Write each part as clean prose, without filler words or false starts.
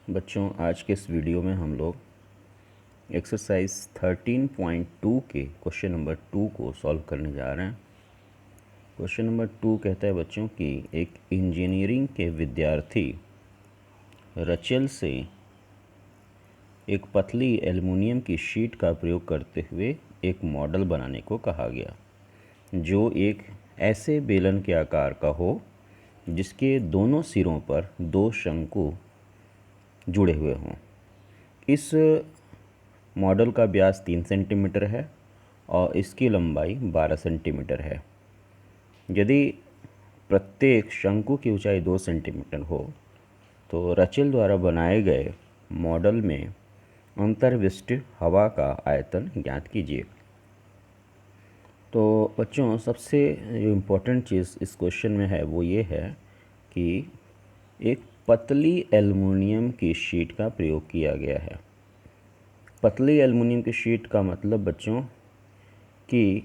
बच्चों, आज के इस वीडियो में हम लोग एक्सरसाइज 13.2 के क्वेश्चन नंबर 2 को सॉल्व करने जा रहे हैं। क्वेश्चन नंबर 2 कहता है बच्चों कि एक इंजीनियरिंग के विद्यार्थी रचेल से एक पतली एल्युमिनियम की शीट का प्रयोग करते हुए एक मॉडल बनाने को कहा गया जो एक ऐसे बेलन के आकार का हो जिसके दोनों सिरों पर दो शंकु जुड़े हुए हों। इस मॉडल का व्यास 3 सेंटीमीटर है और इसकी लंबाई 12 सेंटीमीटर है। यदि प्रत्येक शंकु की ऊंचाई 2 सेंटीमीटर हो तो रचेल द्वारा बनाए गए मॉडल में अंतर्विष्ट हवा का आयतन ज्ञात कीजिए। तो बच्चों, सबसे जो इम्पोर्टेंट चीज़ इस क्वेश्चन में है वो ये है कि एक पतली एल्युमिनियम की शीट का प्रयोग किया गया है। पतली एल्युमिनियम की शीट का मतलब बच्चों कि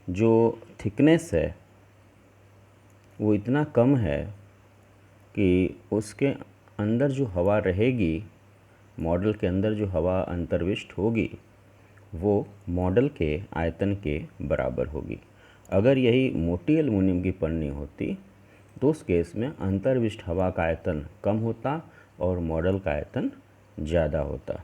जो थिकनेस है वो इतना कम है कि उसके अंदर जो हवा रहेगी, मॉडल के अंदर जो हवा अंतर्विष्ट होगी वो मॉडल के आयतन के बराबर होगी। अगर यही मोटी एल्युमिनियम की पन्नी होती तो उस केस में अंतर्विष्ट हवा का आयतन कम होता और मॉडल का आयतन ज़्यादा होता।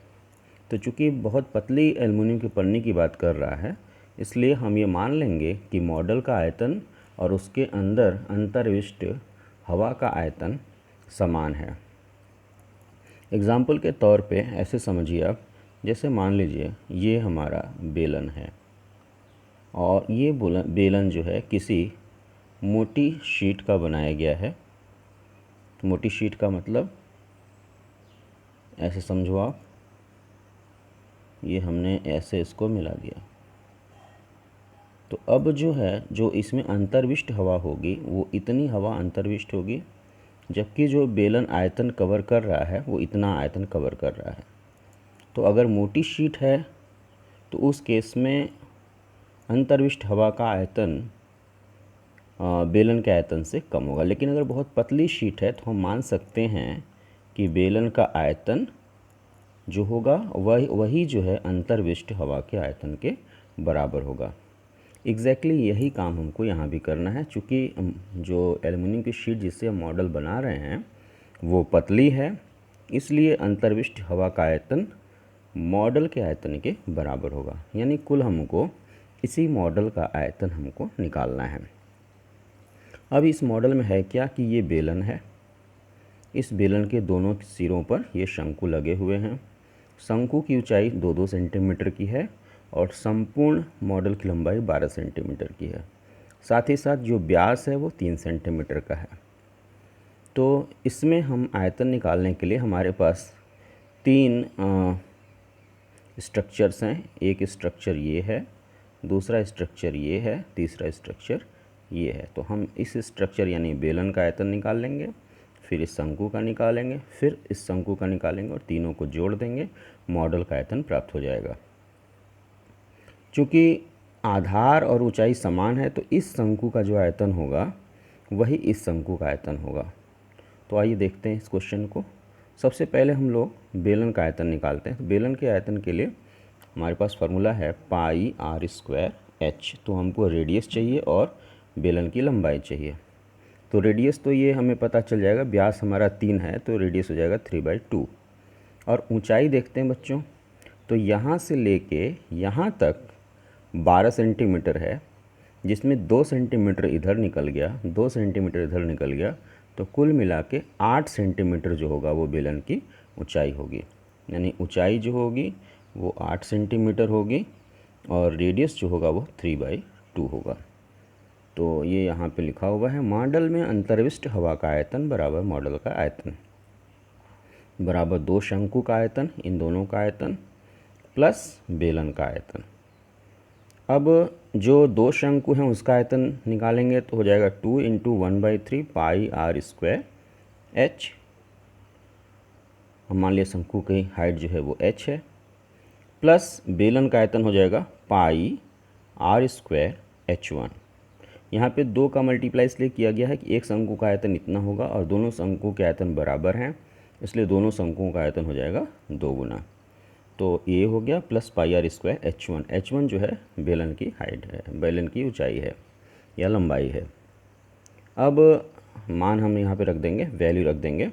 तो चूँकि बहुत पतली एल्युमिनियम की पन्नी की बात कर रहा है, इसलिए हम ये मान लेंगे कि मॉडल का आयतन और उसके अंदर अंतर्विष्ट हवा का आयतन समान है। एग्ज़ाम्पल के तौर पे ऐसे समझिए आप, जैसे मान लीजिए ये हमारा बेलन है और ये बेलन जो है किसी मोटी शीट का बनाया गया है। मोटी शीट का मतलब ऐसे समझो आप, ये हमने ऐसे इसको मिला दिया। तो अब जो है, जो इसमें अंतर्विष्ट हवा होगी वो इतनी हवा अंतर्विष्ट होगी, जबकि जो बेलन आयतन कवर कर रहा है वो इतना आयतन कवर कर रहा है। तो अगर मोटी शीट है तो उस केस में अंतर्विष्ट हवा का आयतन बेलन के आयतन से कम होगा। लेकिन अगर बहुत पतली शीट है तो हम मान सकते हैं कि बेलन का आयतन जो होगा वही जो है अंतर्विष्ट हवा के आयतन के बराबर होगा। एग्जैक्टली यही काम हमको यहाँ भी करना है। चूँकि जो एल्युमिनियम की शीट जिससे हम मॉडल बना रहे हैं वो पतली है, इसलिए अंतर्विष्ट हवा का आयतन मॉडल के आयतन के बराबर होगा। यानी कुल हमको इसी मॉडल का आयतन हमको निकालना है। अब इस मॉडल में है क्या कि ये बेलन है, इस बेलन के दोनों सिरों पर ये शंकु लगे हुए हैं। शंकु की ऊंचाई 2-2 सेंटीमीटर की है और संपूर्ण मॉडल की लंबाई 12 सेंटीमीटर की है। साथ ही साथ जो व्यास है वो 3 सेंटीमीटर का है। तो इसमें हम आयतन निकालने के लिए हमारे पास 3 स्ट्रक्चर्स हैं। एक स्ट्रक्चर ये है, दूसरा स्ट्रक्चर ये है, तीसरा स्ट्रक्चर ये है। तो हम इस स्ट्रक्चर यानी बेलन का आयतन निकाल लेंगे, फिर इस शंकु का निकालेंगे, फिर इस शंकु का निकालेंगे और तीनों को जोड़ देंगे, मॉडल का आयतन प्राप्त हो जाएगा। चूँकि आधार और ऊंचाई समान है तो इस शंकु का जो आयतन होगा वही इस शंकु का आयतन होगा। तो आइए देखते हैं इस क्वेश्चन को। सबसे पहले हम लोग बेलन का आयतन निकालते हैं। तो बेलन के आयतन के लिए हमारे पास फार्मूला है पाई आर स्क्वायर एच। तो हमको रेडियस चाहिए और बेलन की लंबाई चाहिए। तो रेडियस तो ये हमें पता चल जाएगा, व्यास हमारा 3 है तो रेडियस हो जाएगा 3/2। और ऊंचाई देखते हैं बच्चों, तो यहाँ से लेके यहाँ तक 12 सेंटीमीटर है, जिसमें 2 सेंटीमीटर इधर निकल गया, 2 सेंटीमीटर इधर निकल गया, तो कुल मिला के 8 सेंटीमीटर जो होगा वो बेलन की ऊंचाई होगी। यानी ऊंचाई जो होगी वो 8 सेंटीमीटर होगी और रेडियस जो होगा वो 3/2 होगा। तो ये यहाँ पे लिखा हुआ है, मॉडल में अंतर्विष्ट हवा का आयतन बराबर मॉडल का आयतन बराबर 2 शंकु का आयतन, इन दोनों का आयतन प्लस बेलन का आयतन। अब जो 2 शंकु हैं उसका आयतन निकालेंगे तो हो जाएगा 2 × 1/3 पाई आर स्क्वायर एच। हम मान लिया शंकु की हाइट जो है वो एच है, प्लस बेलन का आयतन हो जाएगा पाई आर स्क्वायर H1। यहाँ पे 2 का मल्टीप्लाई इसलिए किया गया है कि एक शंकु का आयतन इतना होगा और दोनों शंकु के आयतन बराबर हैं, इसलिए दोनों शंकुओं का आयतन हो जाएगा 2 गुना। तो ये हो गया plus pi are square H1। H1 जो है बेलन की हाइट है, बेलन की ऊंचाई है या लंबाई है। अब मान हम यहाँ पे रख देंगे, वैल्यू रख देंगे।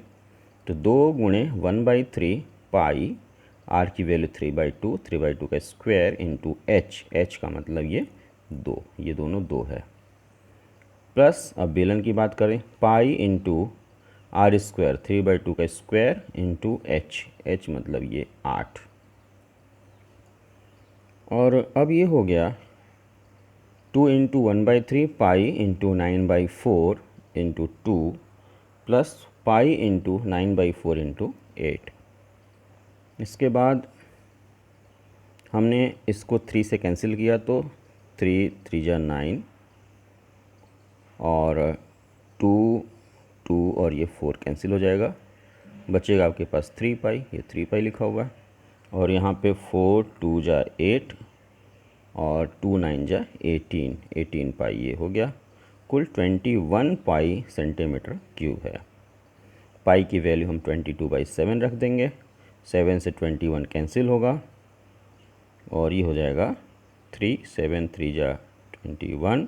तो 2 गुणे 1/3 पाई, आर की वैल्यू 3/2, 3/2 का स्क्वायर इंटू H का मतलब ये 2, ये दोनों 2 है। प्लस अब बेलन की बात करें, पाई इंटू आर स्क्वायर, 3/2 का स्क्वायर इंटू H मतलब ये 8। और अब ये हो गया 2 into 1/3 pi into 9/4 into 2 plus pi into 9/4 into 8। इसके बाद हमने इसको 3 से कैंसिल किया तो 3 3 जा 9 और 2 2 और ये 4 कैंसिल हो जाएगा, बचेगा आपके पास 3 पाई, ये 3 पाई लिखा हुआ है। और यहाँ पे 4 2 जा 8 और 2 9 जा 18, 18 पाई ये हो गया। कुल 21 पाई सेंटीमीटर क्यूब है। पाई की वैल्यू हम 22/7 रख देंगे, 7 से 21 कैंसिल होगा और ये हो जाएगा 3, 7 3 जा 21,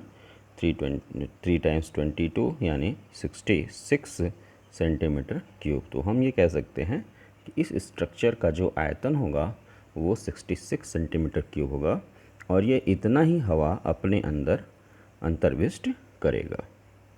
3 टाइम्स 22 यानी 66 सेंटीमीटर क्यूब। तो हम ये कह सकते हैं कि इस स्ट्रक्चर का जो आयतन होगा वो 66 सेंटीमीटर क्यूब होगा और ये इतना ही हवा अपने अंदर अंतर्विष्ट करेगा।